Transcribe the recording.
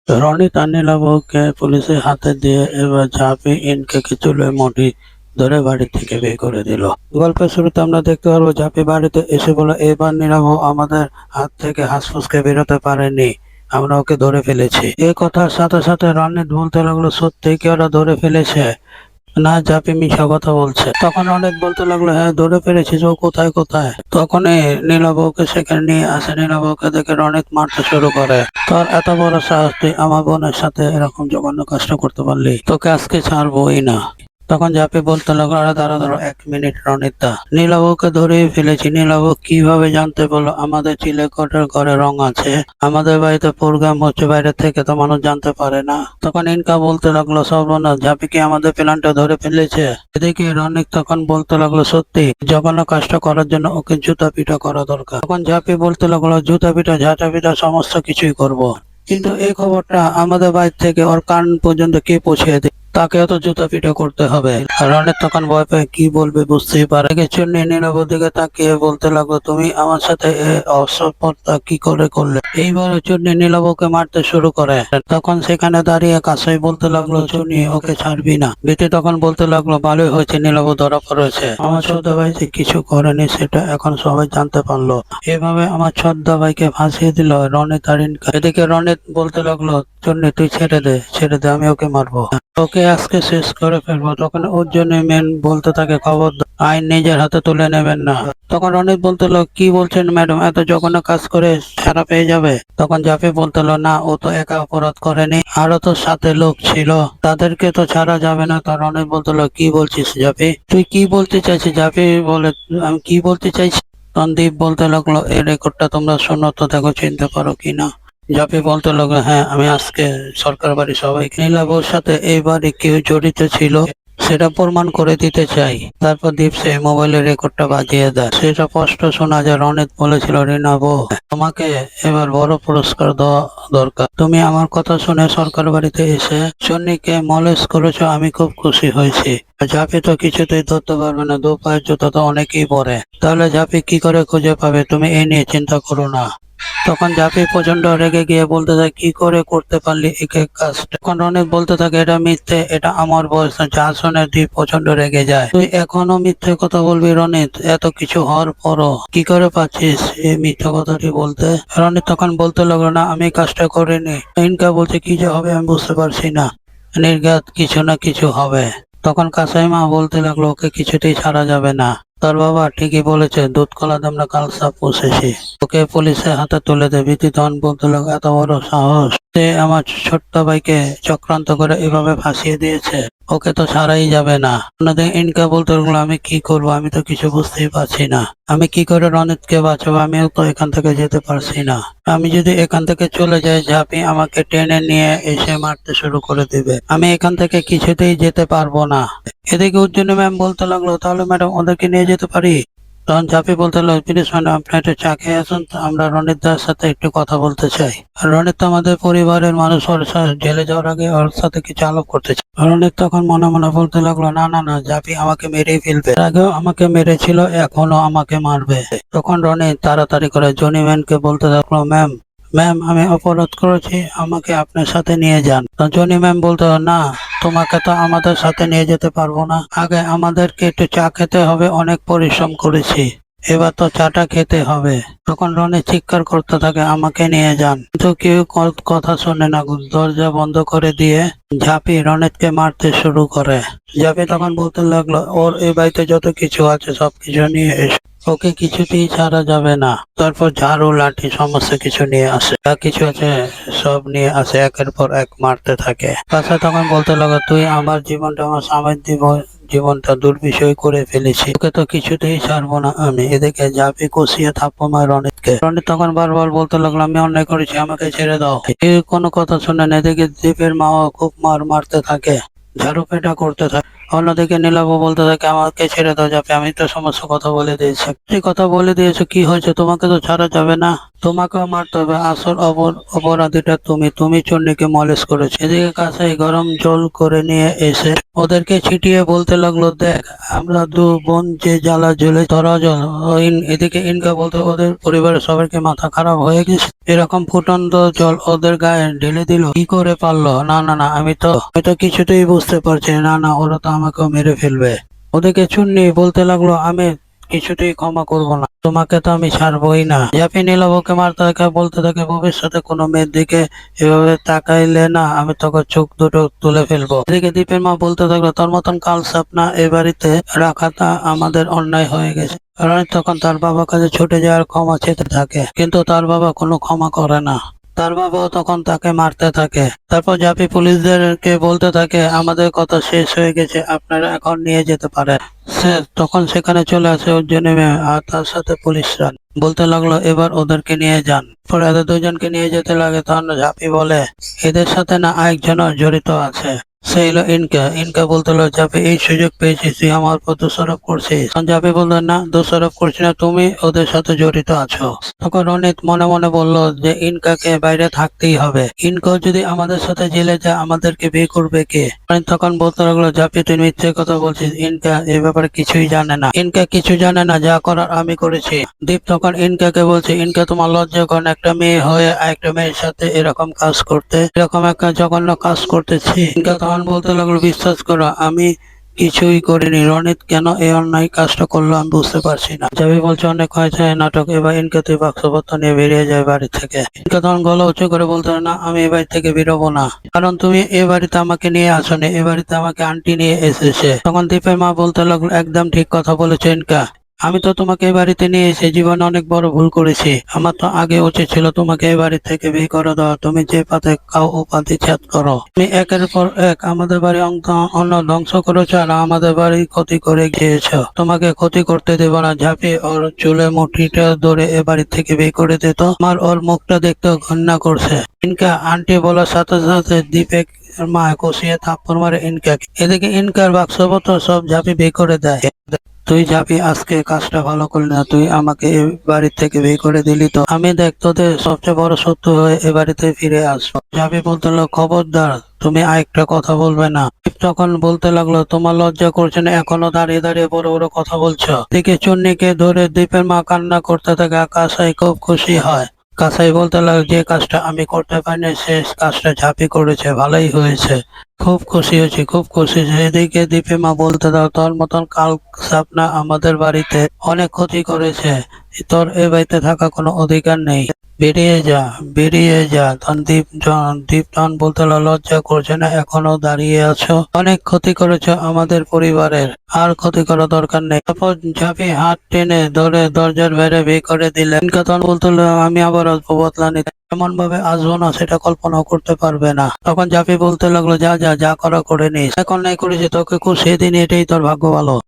রনি তার নীলাবকে পুলিশের হাতে দিয়ে এবার ঝাঁপি ইনকে চুলের মুঠি ধরে বাড়ি থেকে বের করে দিল। গল্পের শুরুতে আমরা দেখতে পারবো ঝাঁপি বাড়িতে এসে বলে, এবার নীলাভ আমাদের হাত থেকে হাঁসফুসকে বেরোতে পারেনি, আমরা ওকে ধরে ফেলেছি। এ কথার সাথে সাথে রনিত বলতে লাগলো, সত্যি কি ওরা ধরে ফেলেছে? না, ঝাঁপি মিশা কথা বলছে। তখন অনেক বলতে লাগলো, হ্যাঁ ধরে ফেলেছিস, ও কোথায় কোথায়। তখন নীলাবকে সেখানে নিয়ে আসে। নীলাবকে দেখে রনিত মারতে শুরু করে, তোর এত বড় সাহস, তুই আমার বোনের সাথে এরকম জঘন্য কাজটা করতে পারলি, তোকে আজকে ছাড়বোই না। তখন ঝাঁপি বলতে লাগলো, আরে দাঁড়া দাঁড়া 1 মিনিট রনিতা, নীলাবকে ধরেই ফেলেছি। নীলাব কিভাবে জানতে পারলো আমাদের চিলেকোঠার ঘরে রং আছে? আমাদের বাড়িতে প্রোগ্রাম হচ্ছে, বাইরে থেকে তো মানুষ জানতে পারে না। তখন ইনকা বলতে লাগলো, সর্বনাশ, ঝাঁপি কি আমাদের প্ল্যানটা ধরে ফেলেছে? এদিকে রনিক তখন বলতে লাগলো, সত্যি জঘন্য কাজটা করার জন্য ওকে জুতা পিটা করা দরকার। তখন ঝাঁপি বলতে লাগলো, জুতা পিটা ঝাঁটা পিটা সমস্ত কিছুই করব, কিন্তু এই খবরটা আমাদের বাড়ি থেকে ওর কান পর্যন্ত কে পৌঁছে দেয়, তাকে তো জুতা পিটা করতে হবে। আর রনিত তখন ভয় পেয়ে কি বলবে বুঝতেই পারে। চুন্নি নীরবের দিকে তাকিয়ে বলতে লাগলো, তুমি আমার সাথে অসভ্যতা কি করে করলে? এইবার চুন্নি নীলাবকে মারতে শুরু করে। তখন সেখানে দাঁড়িয়ে কাসাই বলতে লাগলো, চুন্নি ওকে ছাড়বি না। বিতি তখন বলতে লাগলো, ভালোই হয়েছে নীলাব ধরা পড়েছে, আমার ছোট ভাই যে কিছু করেনি সেটা এখন সবাই জানতে পারলো। এভাবে আমার ছোটদা ভাইকে ফাঁসিয়ে দিল রনিত আর ইনকা। এদিকে রনিত বলতে লাগলো, চুন্নি তুই ছেড়ে দে, ছেড়ে দে, আমি ওকে মারবো, ওকে আজকে শেষ করে ফেলবো। তখন ওর জন্য মেন বলতে থাকে, খবর আইন নিজের হাতে তুলে নেবেন না। তখন রনিত বলতে হলো, কি বলছেন ম্যাডাম, এত জঘন্য কাজ করে ছাড়া পেয়ে যাবে? তখন জাফি বলতে হলো, না ও তো একা অপরাধ করেনি, আরো তো সাথে লোক ছিল, তাদেরকে তো ছাড়া যাবে না। তখন রনিত বলতে হলো, কি বলছিস জাফি, তুই কি বলতে চাইছিস? জাফি বলে, আমি কি বলতে চাইছি। সন্দীপ বলতে লাগলো, এই রেকর্ডটা তোমরা শোনো তো, দেখো চিনতে পারো কিনা। জাপি বলতে লাগলো, হ্যাঁ আমি আজকে সরকার বাড়ি সবাইকে, নীলাবর সাথে এই বাড়ি কেউ জড়িত ছিল সেটা প্রমাণ করে দিতে চাই। তারপর দীপ সেই মোবাইলের রেকর্ডটা বাজিয়ে দেয়। সেটা স্পষ্ট শোনা যায় রনিত বলেছিল, রিনাবো তোমাকে এবার বড় পুরস্কার দেওয়া দরকার, তুমি আমার কথা শুনে সরকার বাড়িতে এসে চন্নিকে মলেজ করেছো, আমি খুব খুশি হয়েছি। ঝাঁপি তো কিছুতেই ধরতে পারবে না, দু পায়ের জুতো তো অনেকেই পরে, তাহলে ঝাঁপি কি করে খুঁজে পাবে? তুমি এই নিয়ে চিন্তা করো না। তখন জাফি প্রচন্ড রেগে গিয়ে বলতে থাকে, কি করে করতে পারলি এই কাজটা? তখন রনিত বলতে থাকে, এটা মিথ্যে, এটা আমার বয়স না। যা শুনে দীপ প্রচন্ড রেগে যায়, তুই এখনো মিথ্যে কথা বলবি রনিত? এত কিছু হওয়ার পরও কি করে পাচ্ছিস এই মিথ্যে কথাটি বলতে? রনিত তখন বলতে লাগলো, না আমি কাজটা করিনি। ইনকা বলছে, কি যে হবে আমি বুঝতে পারছি না, নির্ঘাত কিছু না কিছু হবে। তখন কাসাই মা বলতে লাগলো, ওকে কিছুতেই ছাড়া যাবে না, তোর বাবা ঠিকই বলেছে, দুধ কলা আমরা কাল সাপ পুষেছি, ওকে পুলিশের হাতে তুলে দে। বিতি তখন বলতে লাগলো, এত বড় সাহস, সে আমার ছোট্ট ভাইকে চক্রান্ত করে এভাবে ফাঁসিয়ে দিয়েছে, ওকে তো ছাড়াই যাবে না। অন্যদিকে ইনকা বলতে লাগলো, আমি কি করবো, আমি তো কিছু বুঝতেই পারছি না, আমি কি করে রনিতকে বাঁচাবো, আমিও তো এখান থেকে যেতে পারছি না, আমি যদি এখান থেকে চলে যাই ঝাঁপি আমাকে টেনে নিয়ে এসে মারতে শুরু করে দিবে, আমি এখান থেকে কিছুতেই যেতে পারবো না। এদিকে উজ্জয়িনী ম্যাম বলতে লাগলো, তাহলে ম্যাডাম ওদেরকে নিয়ে যেতে পারি। তখন ঝাঁপি বলতে লাগলো, প্লিজ ম্যাডাম আপনি একটু চা খেয়ে আসুন তো, আমরা রনিত দার সাথে একটু কথা বলতে চাই। আর রনিত তো আমাদের পরিবারের মানুষ, ওর সাথে জেলে যাওয়ার আগে ওর সাথে কিছু আলাপ করতে চাই। রনিত তখন মনে মনে বলতে লাগলো, না না না, ঝাঁপি আমাকে মেরেই ফেলবে, এর আগেও আমাকে মেরেছিল, এখনো আমাকে মারবে। তখন রনিত তাড়াতাড়ি করে জনি ম্যামকে বলতে লাগলো, ম্যাম ম্যাম আমি অপরাধ করেছি, আমাকে আপনার সাথে নিয়ে যান। তো জনি ম্যাম বলতে, না তোমাকে তো আমাদের সাথে নিয়ে যেতে পারবো না, আগে আমাদেরকে একটু চা খেতে হবে, অনেক পরিশ্রম করেছি, এবার তো চাটা খেতে হবে। তখন রনি চিৎকার করতে থাকে, আমাকে নিয়ে যান, কিন্তু কেউ কথা শোনে না। দরজা বন্ধ করে দিয়ে ঝাঁপি রনিতকে মারতে শুরু করে। ঝাঁপি তখন বলতে লাগলো, ওর এই বাড়িতে যত কিছু আছে সবকিছু নিয়ে এসো, ওকে কিছুতেই ছাড়া যাবে না। তারপর ঝাড়ু লাঠি সমস্ত কিছু নিয়ে আসে, যা কিছু আছে সব নিয়ে আসে, একের পর এক মারতে থাকে। তাছাড়া তখন বলতে লাগলো, তুই আমার জীবনটা, আমার স্বামীর জীবনটা দুর্বিষয় করে ফেলেছি, ওকে তো কিছুতেই ছাড়বো না আমি। এদিকে ঝাঁপি কষিয়ে থাপ্পড় মারে রনিতকে। রনিত তখন বারবার বলতে লাগলো, আমি অন্যায় করেছি, আমাকে ছেড়ে দাও। এই কোনো কথা শুনে না। এদিকে দীপের মাও খুব মারতে থাকে, ঝাড়ু পেটা করতে থাকে। অন্যদিকে নীলাভ বলতে থাকে, আমাকে ছেড়ে দাও জাপি, আমি তো সমস্ত কথা বলে দিয়েছি। এই কথা বলে দিয়েছো, কি হয়েছে? তোমাকে তো ছাড়া যাবে না, তোমাকেও মারতে হবে। আসল অপরাধীটা তুমি চন্ডিকে মলেস করেছো। এদিকে কাসাই গরম জল করে নিয়ে এসে ওদেরকে ছিটিয়ে বলতে লাগলো, দেখ আমরা দু বোন যে জ্বালা জ্বলে ধরা জল। এদিকে ইনকা বলতে, ওদের পরিবারের সবাইকে মাথা খারাপ হয়ে গেছে, এরকম ফুটন্ত জল ওদের গায়ে ঢেলে দিল, কি করে পারলো? না না না, আমি তো কিছুতেই বুঝতে পারছি না, না ওরা তো আমাকেও মেরে ফেলবে। ওদেরকে চুন্নি বলতে লাগলো, আমি কিছুতেই ক্ষমা করব না, তোমাকে তো আমি ছাড়বই না। ঝাঁপি নীলাভকে মারতে থাকে, বলতে থাকে, ভবিষ্যতে কোনো মেয়ের দিকে এভাবে তাকাইলে না আমি তোকে চোখ দুটো তুলে ফেলবো। এদিকে দীপের মা বলতে থাকলো, তোর মতন কাল সাপনা এ বাড়িতে রাখাটা আমাদের অন্যায় হয়ে গেছে। রনিত তখন তার বাবার কাছে ছুটে যাওয়ার ক্ষমা চেতে থাকে, কিন্তু তার বাবা কোনো ক্ষমা করে না। তার বাবাও তখন তাকে মারতে থাকে। তারপর জাপি পুলিশদেরকে বলতে থাকে, আমাদের কথা শেষ হয়ে গেছে, আপনারা এখন নিয়ে যেতে পারেন। সে তখন সেখানে চলে আসে অর্জুন আর তার সাথে পুলিশরা। বলতে লাগলো, এবার ওদেরকে নিয়ে যান। পরে এদের দুজনকে নিয়ে যেতে লাগে, তখন ঝাঁপি বলে, এদের সাথে না আরেকজনও জড়িত আছে, সে হলো ইনকা। ইনকা বলতে লাগলো, ঝাঁপি এই সুযোগ পেয়েছিস, তুই আমার উপর দোষারোপ করছিস। তখন ঝাঁপি বললো, না দোষারোপ করছি না, তুমি ওদের সাথে জড়িত আছো। তখন রনিত মনে মনে বলল যে ইনকাকে বাইরে থাকতেই হবে, ইনকাও যদি আমাদের সাথে জেলে যায় আমাদেরকে বিয়ে করবে কে? রনিত তখন বলতে লাগলো, ঝাঁপি তুই মিথ্যে কথা বলছিস, ইনকা এ ব্যাপারে কিছুই জানে না, ইনকা কিছু জানে না, যা করার আমি করেছি। দীপ তখন ইনকাকে বলছে, ইনকা তোমার লজ্জা করে না একটা মেয়ে হয়ে একটা মেয়ের সাথে এরকম কাজ করতে, এরকম একটা জঘন্য কাজ করতেছি? ইনকা তখন বলতে লাগলো, বিশ্বাস করো আমি কিছুই করিনি, রনিত কেন এই অন্যায় কাজটা করলো আমি বুঝতে পারছি না। জাবি বলছে, অনেক হয়েছে এই নাটক, এবার ইনকা তুই বাক্সপত্র নিয়ে বেরিয়ে যায় বাড়ি থেকে। ইনকা তখন গলা উঁচু করে বলতে, না আমি এ বাড়ি থেকে বেরোবো না, কারণ তুমি এ বাড়িতে আমাকে নিয়ে আসোনি, এ বাড়িতে আমাকে আন্টি নিয়ে এসেছে। তখন দীপের মা বলতে লাগলো, একদম ঠিক কথা বলেছো ইনকা, আমি তো তোমাকে এই বাড়িতে নিয়ে এসে জীবনে অনেক বড় ভুল করেছি, আমার তো আগে উচিত ছিল তোমাকে এই বাড়ি থেকে বের করে দেওয়া। তুমি যে পাতে খাও ও পাতে ছেদ করো, তুমি একের পর এক আমাদের বাড়ি অন্ন ধ্বংস করেছো আর আমাদের বাড়ি ক্ষতি করে গিয়েছো, তোমাকে ক্ষতি করতে দেব না। ঝাঁপি ওর চুলে মুঠিটা ধরে এ বাড়ি থেকে বের করে দিত, আমার ওর মুখটা দেখতে ঘৃণা করছে। ইনকা আন্টি বলার সাথে সাথে দীপের মা কষিয়ে থাপ্পড় মারে ইনকাকে। এদিকে ইনকার বাক্সপত্র সব ঝাঁপি বের করে দেয়। তুই যাবি, আজকে কাজটা ভালো করলি না, তুই আমাকে এ বাড়ি থেকে বের করে দিলি, তো আমি দেখ তোদের সবচেয়ে বড় শত্রু হয়ে এ বাড়িতে ফিরে আসবো। যাবি বলতে লাগলো, খবরদার তুমি আরেকটা কথা বলবে না। তখন বলতে লাগলো, তোমার লজ্জা করছে না এখনো দাঁড়িয়ে দাঁড়িয়ে বড় বড় কথা বলছো? দিকে চুন্নিকে ধরে দীপের মা কান্না করতে থাকে, কাসাই খুব খুশি হয়। কাসাই বলতে লাগলো, যে কাজটা আমি করতে পারিনি সে কাজটা ঝাঁপি করেছে, ভালোই হয়েছে, খুব খুশি হয়েছি, খুব খুশি হয়েছি। এদিকে দীপে মা বলতে দাও, তোর মতন কাল সাপনা আমাদের বাড়িতে অনেক ক্ষতি করেছে, তোর এ বাড়িতে থাকা কোনো অধিকার নেই, বেরিয়ে যা, বেরিয়ে যা। তখন দীপ তখন বলতে লাগলো, লজ্জা করছে না এখনো দাঁড়িয়ে আছো? অনেক ক্ষতি করেছো আমাদের পরিবারের, আর ক্ষতি করার দরকার নেই। তারপর ঝাঁপি হাত টেনে ধরে দরজার বাইরে বের করে দিলেন। তখন বলতে লাগলো, আমি আবার আসবো বদলা নিতে, এমন ভাবে আসবো না সেটা কল্পনাও করতে পারবে না। তখন ঝাঁপি বলতে লাগলো, যা যা যা করা করে নিস, এখন নাই করেছি তোকে খুব সেদিন, এটাই তোর ভাগ্য ভালো।